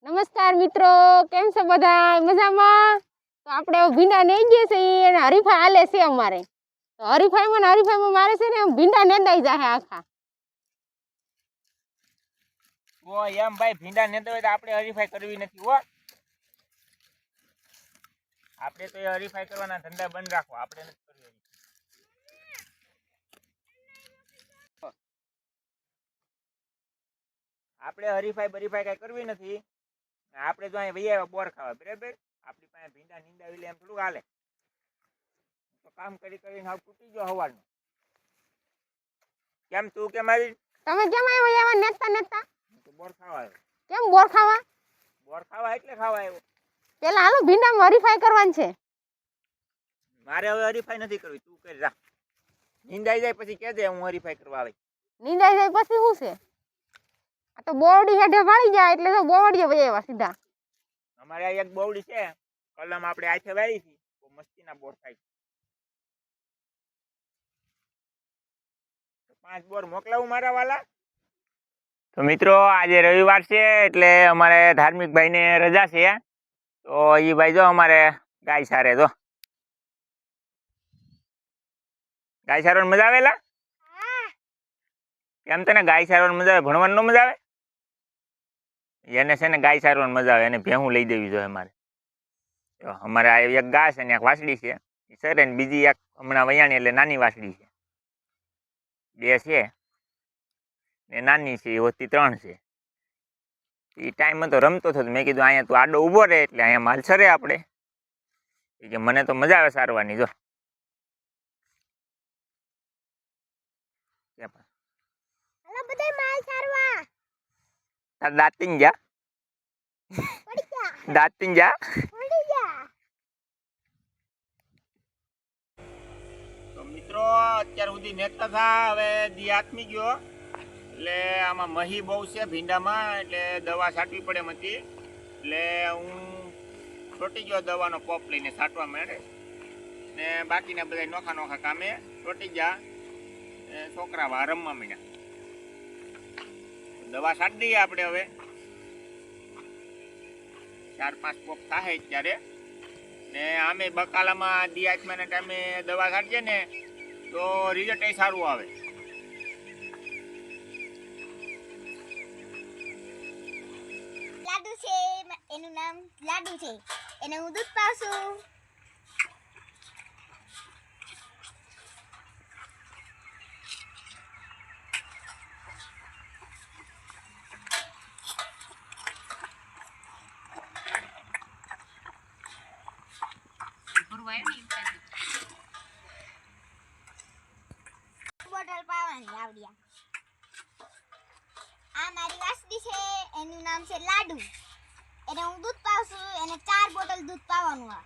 નમસ્કાર મિત્રો, કેમ છો બધા? મજામાં? તો આપણે ભીંડા નેઈ ગયા છે અને હરીફાઈ હાલે છે અમારે. તો હરીફાઈમાં મારે છે ને ભીંડા નેંદાઈ જાય આખા. ઓ એમ ભાઈ ભીંડા નેંદાય તો આપણે હરીફાઈ કરવી નથી હો. આપણે તો એ હરીફાઈ કરવાના ધંધા બંધ રાખો, આપણે નથી કરવી. આપણે હરીફાઈ બરીફાઈ કઈ કરવી નથી. આપણે તો અહીંયા વૈયા બોર ખાવા, બરાબર? આપણી પાસે ભીંડા નીંદાવી લે એમ થોડું હાલે. તો કામ કરી કરીને હાવ તૂટી ગયો હવારનો. કેમ તું કે મારી તમે કેમ આવ્યા નેતા બોર ખાવા આવ્યો? કેમ બોર ખાવા? બોર ખાવા એટલે ખાવા આવ્યો. પેલા હાલો ભીંડામાં હરીફાઈ કરવાની છે. મારે હવે હરીફાઈ નથી કરવી, તું કરી જા. નીંદાઈ જાય પછી કહે દે હું હરીફાઈ કરવા આવી. નીંદાઈ જાય પછી શું છે? આ તો બોવડી હેઠે વાળી જાય એટલે તો બોવડીએ વૈયા સીધા. અમારે આ એક બોવડી છે, કલમ આપણે આથે વાળી છે, તો મસ્તીના બોર થાય. 5 બોર મોકલાવું મારા વાલા. તો મિત્રો આજે રવિવાર છે એટલે અમારે ધાર્મિક ભાઈને રજા છે. તો એ ભાઈ જો અમારે ગાય સારે જો. ગાય સારવાની મજા આવેલા? કેમ તને ગાય સારવાની મજા આવે? ભણવાનું ન મજા આવે? એને છે ને ગાય સારવાની મજા આવે, એને ભેહું લઈ દેવી જોઈએ અમારે. અમારે આ એક ગાય છે ને એક વાસળી છે, એ સરે ને બીજી એક હમણાં વૈયાણી એટલે નાની વાસળી છે. 2 છે ને નાની છે, એ હોતી 3 છે. એ ટાઈમ હતો રમતો થતો, મેં કીધું અહીંયા તું આડો ઊભો રહે એટલે અહીંયા માલ સરે આપણે. એ કે મને તો મજા આવે સારવાની. જો દાંતીન જા, દાંતીન જા. તો મિત્રો અત્યાર સુધી નેતા થા, હવે દી આથમી ગયો એટલે આમાં મહી બહુ છે ભીંડામાં, એટલે દવા છાંટવી પડે એમ હતી. એટલે હું છોટી ગયો દવાનો પોપ લઈને છાંટવા માંડે ને બાકીના બધા નોખા નોખા કામે છોટી ગયા. છોકરા વા રમવા માંડ્યા. દવા છાંટી દઈએ આપણે હવે. 4-5 પોપ થાય ત્યારે ને આમે બકાલામાં દિયાચમાના ટાઈમે દવા છાંટીએ ને તો રિઝલ્ટ એ સારું આવે. લાડુ છે, એનું નામ લાડુ છે, એને હું દૂધ પાઉં. બોટલ પાવાની આવડિયા. આ મારી વાસડી છે, એનું નામ છે લાડુ, એને હું દૂધ પાઉં છું, એને 4 બોટલ દૂધ પાવાનું. આ